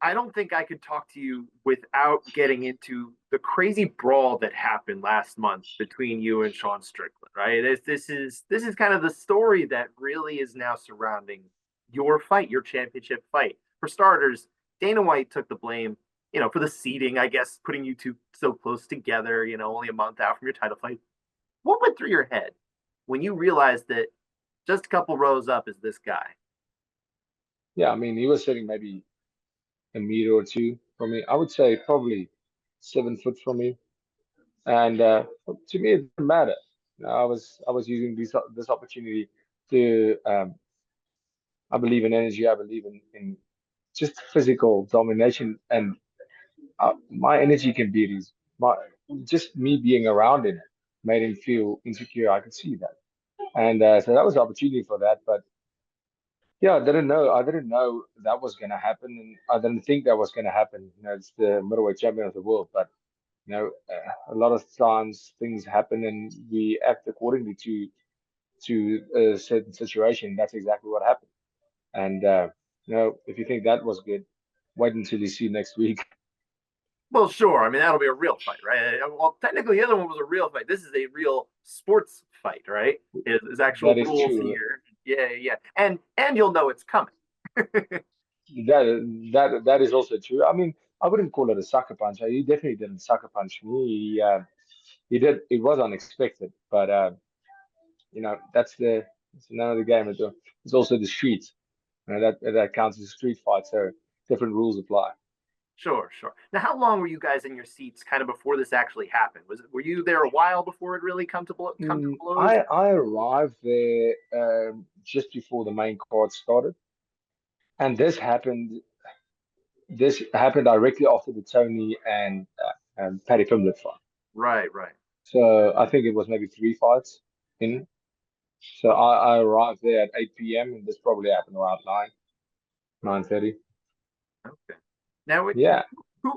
I don't think I could talk to you without getting into the crazy brawl that happened last month between you and Sean Strickland, right? This is kind of the story that really is now surrounding your fight, your championship fight. For starters, Dana White took the blame, for the seeding, I guess, putting you two so close together, only a month out from your title fight. What went through your head when you realized that just a couple rows up is this guy? Yeah, I mean, he was sitting maybe a meter or two from me. I would say probably 7 foot from me. And to me, it didn't matter. I was using this opportunity to I believe in energy. I believe in just physical domination, and my energy can be these. My just me being around him made him feel insecure. I could see that, and so that was the opportunity for that. But yeah, I didn't know. I didn't know that was going to happen, and I didn't think that was going to happen. It's the middleweight champion of the world, but a lot of times things happen, and we act accordingly to a certain situation. That's exactly what happened. And if you think that was good, wait until you see next week. Well, sure. I mean, that'll be a real fight, right? Well, technically, the other one was a real fight. This is a real sports fight, right? There's actual That is rules true. here. Yeah, yeah, and you'll know it's coming. That is also true. I mean, I wouldn't call it a sucker punch. He definitely didn't sucker punch me. He did. It was unexpected, but that's the name of the game. It's also the streets. That counts as a street fight. So different rules apply. Sure, sure. Now, how long were you guys in your seats, kind of before this actually happened? Were you there a while before it really come to blows? I arrived there just before the main card started, and This happened directly after the Tony and Paddy Pimblett fight. Right, right. So I think it was maybe 3 fights in. So I arrived there at 8 p.m. and this probably happened around 9:30. Okay. Now, Yeah. who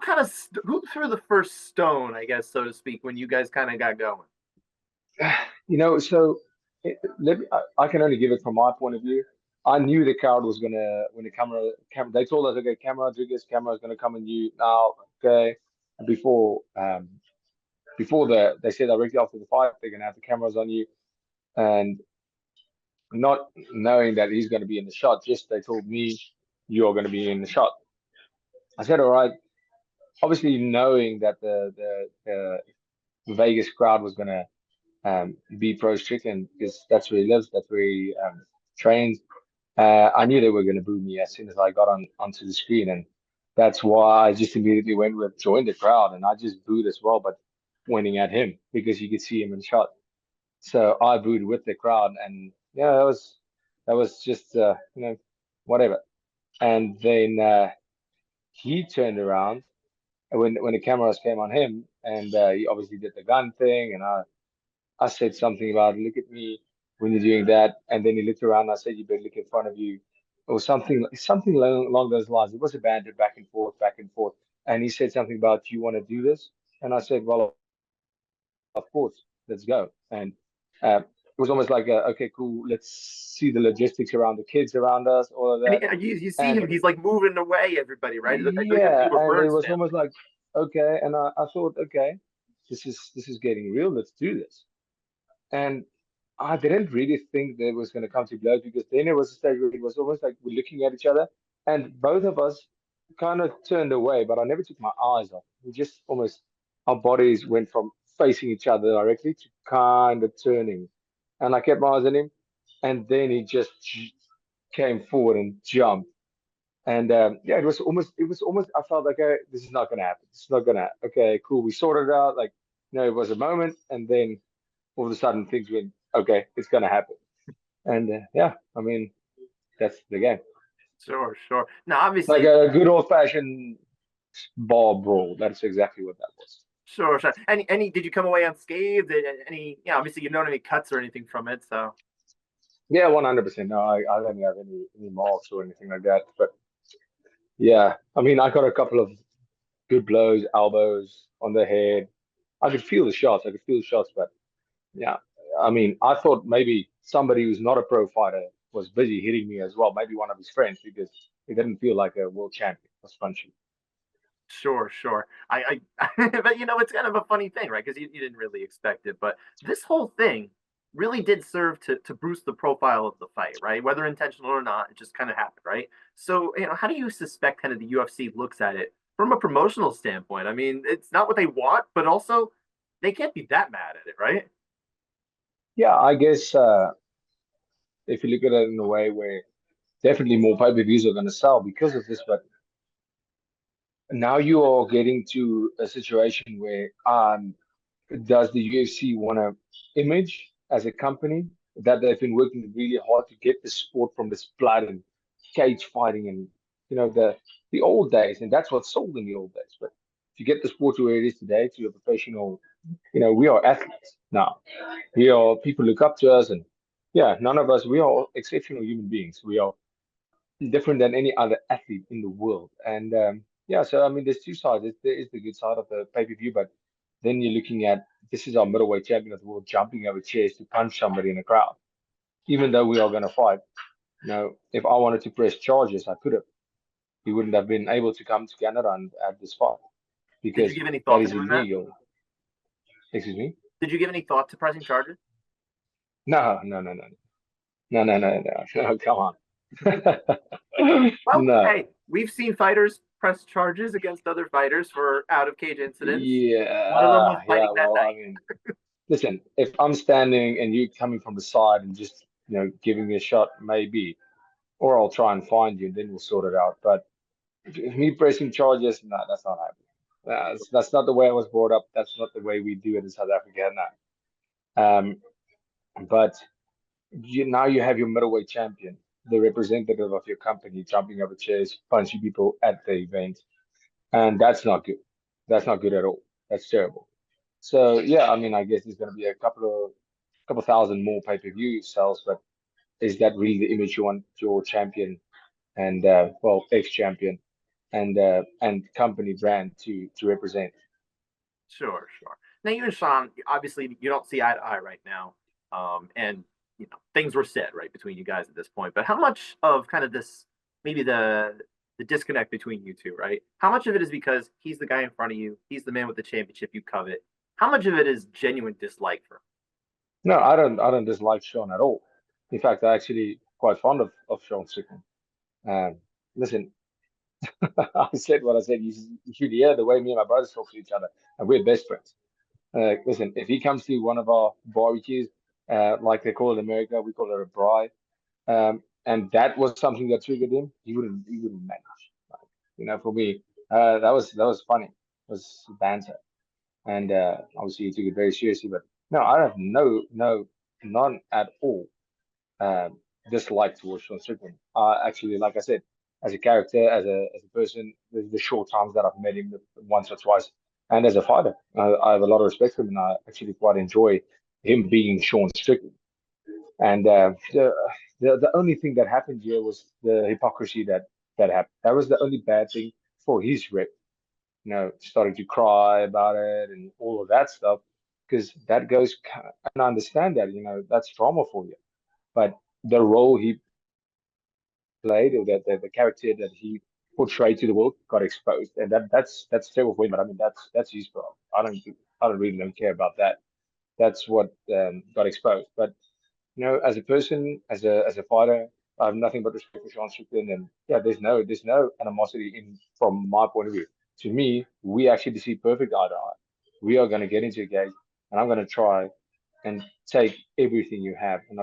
threw the first stone, I guess, so to speak, when you guys kind of got going? So I can only give it from my point of view. I knew the crowd was gonna when the camera they told us, okay, camera is gonna come in you now, okay. And before they said directly after the fight they're gonna have the cameras on you, and not knowing that he's gonna be in the shot, just they told me you're gonna be in the shot. I said, all right. Obviously knowing that the Vegas crowd was gonna be pro Strickland because that's where he lives, that's where he trains. I knew they were going to boo me as soon as I got onto the screen, and that's why I just immediately went with join the crowd, and I just booed as well, but pointing at him because you could see him in shot. So I booed with the crowd, and yeah, that was just whatever. And then he turned around when the cameras came on him, and he obviously did the gun thing, and I said something about look at me when you're doing that, and then he looked around. And I said you better look in front of you, or something along those lines. It was a banter back and forth, and he said something about you want to do this, and I said, well, of course, let's go. And it was almost like, okay, cool, let's see the logistics around the kids around us, all of And that, you see and him; he's like moving away, everybody, right? Like a yeah, team of and it birds was down. almost like okay, and I thought, okay, this is getting real. Let's do this. And I didn't really think that it was going to come to blows because then it was a stage where it was almost like we're looking at each other, and both of us kind of turned away, but I never took my eyes off. We just almost our bodies went from facing each other directly to kind of turning, and I kept my eyes on him, and then he just came forward and jumped. And yeah, it was almost. I felt like, this is not gonna happen. It's not gonna. Okay, cool. We sorted it out. Like, it was a moment, and then all of a sudden things went, okay, it's gonna happen. And yeah, I mean, that's the game. Sure, sure. Now, Like obviously, a good old fashioned ball brawl. That's exactly what that was. sure, sure. Any? Did you come away unscathed? Any? Yeah, obviously, you don't have any cuts or anything from it, so Yeah, 100%. No, I don't have any marks or anything like that. But yeah, I mean, I got a couple of good blows, elbows on the head. I could feel the shots. I could feel the shots, but yeah, I mean, I thought maybe somebody who's not a pro fighter was busy hitting me as well. Maybe one of his friends because he didn't feel like a world champion. was punchy. Sure, sure. But it's kind of a funny thing, right? Because you didn't really expect it, but this whole thing really did serve to boost the profile of the fight, right? Whether intentional or not, it just kind of happened, right? So, how do you suspect kind of the UFC looks at it from a promotional standpoint? I mean, it's not what they want, but also they can't be that mad at it, right? Yeah, I guess if you look at it in a way where definitely more pay-per-views are going to sell because of this, but now you are getting to a situation where does the UFC want to image as a company that they've been working really hard to get the sport from this blood and cage fighting and the old days, and that's what sold in the old days. But to get the sport to where it is today, to a professional, we are athletes now. We are people look up to us, and yeah, none of us we are exceptional human beings. We are different than any other athlete in the world. And yeah, so I mean, there's two sides. There is the good side of the pay per view, but then you're looking at this is our middleweight champion of the world jumping over chairs to punch somebody in a crowd. Even though we are going to fight, if I wanted to press charges, I could have. He wouldn't have been able to come to Canada and have this fight Did you because give any that thought to is doing that? illegal. Excuse me? Did you give any thought to pressing charges? No, no, no, no, no, no, no, no, no. Come on. Well, No. hey, we've seen fighters press charges against other fighters for out of cage incidents. One of them was Yeah. fighting that Well, I night. mean, listen, if I'm standing and you coming from the side and just, giving me a shot, maybe, or I'll try and find you and then we'll sort it out. But me pressing charges, no, that's not happening. That's not the way I was brought up. That's not the way we do it in South Africa. No. But now you have your middleweight champion, the representative of your company, jumping over chairs, punching people at the event, and that's not good. That's not good at all. That's terrible. So yeah, I mean, I guess there's going to be a couple thousand more pay-per-view sales, but is that really the image you want your champion and well, ex-champion and company brand to represent? Sure, sure. Now you and Sean, obviously, you don't see eye to eye right now, and things were said right between you guys at this point. But how much of kind of this, maybe the disconnect between you two, right? How much of it is because he's the guy in front of you, he's the man with the championship you covet? How much of it is genuine dislike for him? No, I don't dislike Sean at all. In fact, I actually quite fond of Sean Strickland. Um, listen, I said what I said. You should hear the way me and my brothers talk to each other, and we're best friends. Listen, if he comes to one of our barbecues, like they call it in America, we call it a braai, and that was something that triggered him, he wouldn't manage. Like, for me, that was funny. It was banter, and obviously he took it very seriously. But no, I have none at all dislike towards Sean Strickland. Actually, like I said, as a character, as a person, the short times that I've met him once or twice, and as a fighter, I have a lot of respect for him, and I actually quite enjoy him being Sean Strickland. And the only thing that happened here was the hypocrisy that happened. That was the only bad thing for his rep. Starting to cry about it and all of that stuff, because that goes. And I understand that. That's trauma for you. But the role he played or the character that he portrayed to the world got exposed, and that's terrible for him. But I mean, that's his problem. I don't really don't care about that. That's what got exposed. But as a person, as a fighter, I have nothing but respect for Sean Strickland, and yeah, there's no animosity in from my point of view. To me, we actually see perfect eye to eye. We are going to get into a game, and I'm going to try and take everything you have, and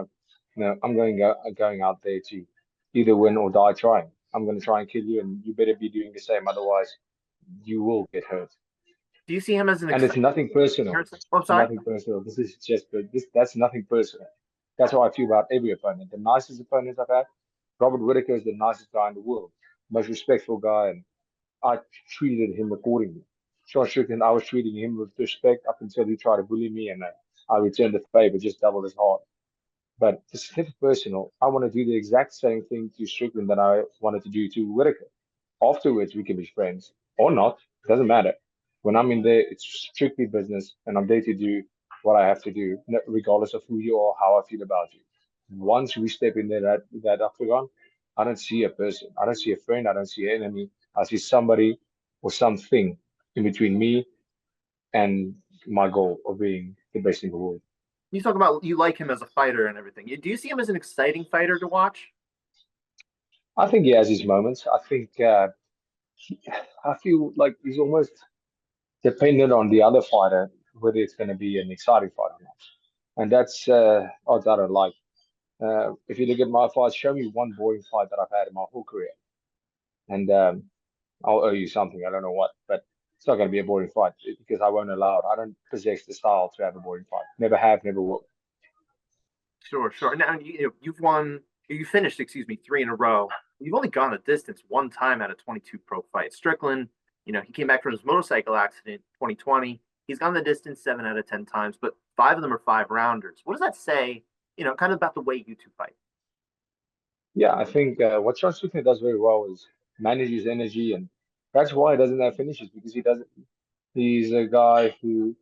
I'm going out there to either win or die trying. I'm going to try and kill you, and you better be doing the same, otherwise you will get hurt. Do you see him as an And it's exciting nothing personal. person? Oh, I'm It's sorry. nothing personal. This is just this. That's nothing personal. That's how I feel about every opponent. The nicest opponents I've had, Robert Whitaker is the nicest guy in the world, most respectful guy, and I treated him accordingly. Sean Strickland, I was treating him with respect up until he tried to bully me, and I returned the favor, just double as hard. But it's never personal. I want to do the exact same thing to Strickland that I wanted to do to Whitaker. Afterwards, we can be friends or not. It doesn't matter. When I'm in there, it's strictly business, and I'm there to do what I have to do, regardless of who you are, how I feel about you. Once we step in there, that octagon, I don't see a person. I don't see a friend. I don't see an enemy. I see somebody or something in between me and my goal of being the best in the world. You talk about you like him as a fighter and everything. Do you see him as an exciting fighter to watch? I think he has his moments. I feel like he's almost dependent on the other fighter whether it's going to be an exciting fight or not, and that's odds I don't like. If you look at my fights, show me one boring fight that I've had in my whole career, and I'll owe you something. I don't know what, but it's not going to be a boring fight because I won't allow it. I don't possess the style to have a boring fight. Never have, never will. Sure, sure. Now you've won, you finished, excuse me, three in a row. You've only gone the distance one time out of 22 pro fights. Strickland, he came back from his motorcycle accident 2020. He's gone the distance 7 out of 10 times, but five of them are five rounders. What does that say, kind of about the way you two fight? Yeah, I think what Sean Strickland does very well is manage his energy, and that's why he doesn't have finishes because he doesn't. He's a guy who,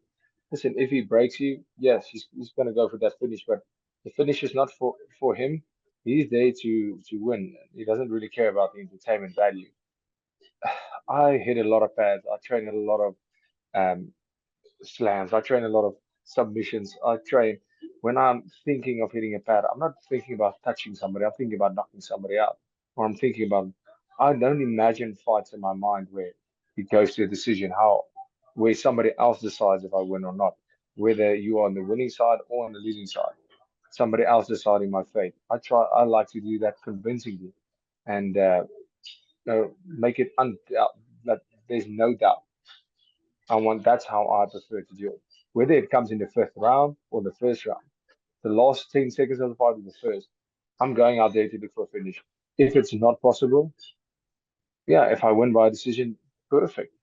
listen, if he breaks you, yes, he's going to go for that finish, but the finish is not for him. He's there to win. He doesn't really care about the entertainment value. I hit a lot of pads. I train a lot of um, slams. I train a lot of submissions. I train when I'm thinking of hitting a pad, I'm not thinking about touching somebody. I'm thinking about knocking somebody out. Or I'm thinking about, I don't imagine fights in my mind where it goes to a decision, where somebody else decides if I win or not, whether you are on the winning side or on the losing side. Somebody else deciding my fate. I like to do that convincingly and make it undoubt that there's no doubt. That's how I prefer to do it. Whether it comes in the fifth round or the first round, the last 10 seconds of the fight is the first. I'm going out there to look for a finish. If it's not possible, yeah, if I win by a decision, perfect.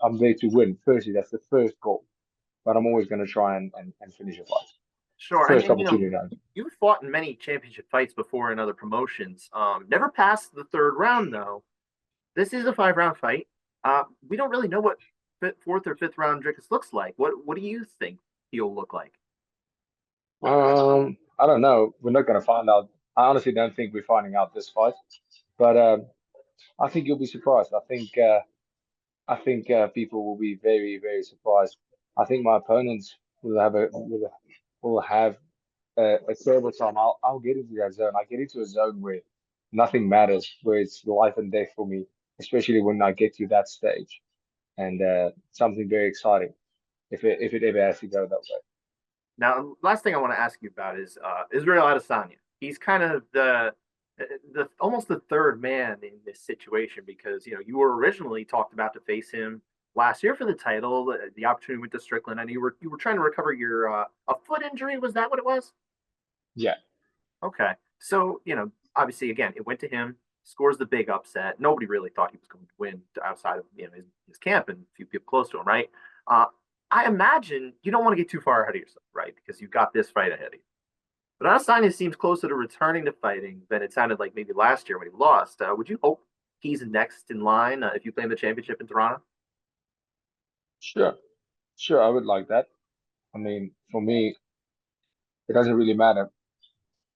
I'm there to win. Firstly, that's the first goal. But I'm always going to try and finish a fight. Sure. And, First and opportunity now. you've fought in many championship fights before in other promotions. Never passed the third round, though. This is a 5 round fight. We don't really know what fourth or fifth round Dricus looks like. What do you think he'll look like? I don't know. We're not going to find out. I honestly don't think we're finding out this fight, but I think you'll be surprised. I think people will be very, very surprised. I think my opponents will have a terrible time. I'll get into that zone. I get into a zone where nothing matters, where it's life and death for me, especially when I get to that stage, and something very exciting. If it ever has to go that way. Now, last thing I want to ask you about is Israel Adesanya. He's kind of the almost the third man in this situation because you were originally talked about to face him last year for the title. The opportunity went to Strickland, and you were trying to recover your a foot injury. Was that what it was? Yeah. Okay, so obviously again it went to him. Scores the big upset. Nobody really thought he was going to win outside of his camp and a few people close to him, right? Uh, I imagine you don't want to get too far ahead of yourself, right? Because you've got this fight ahead of you. But Adesanya seems closer to returning to fighting than it sounded like maybe last year when he lost. Would you hope he's next in line if you play in the championship in Toronto? Sure. Sure, I would like that. I mean, for me, it doesn't really matter.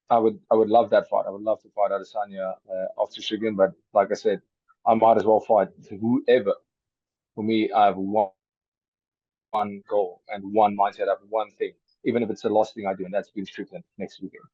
I would love that fight. I would love to fight Adesanya after Strickland, but like I said, I might as well fight whoever. For me, I have one goal and one mindset. I have one thing, even if it's the last thing I do, and that's being Strickland next weekend.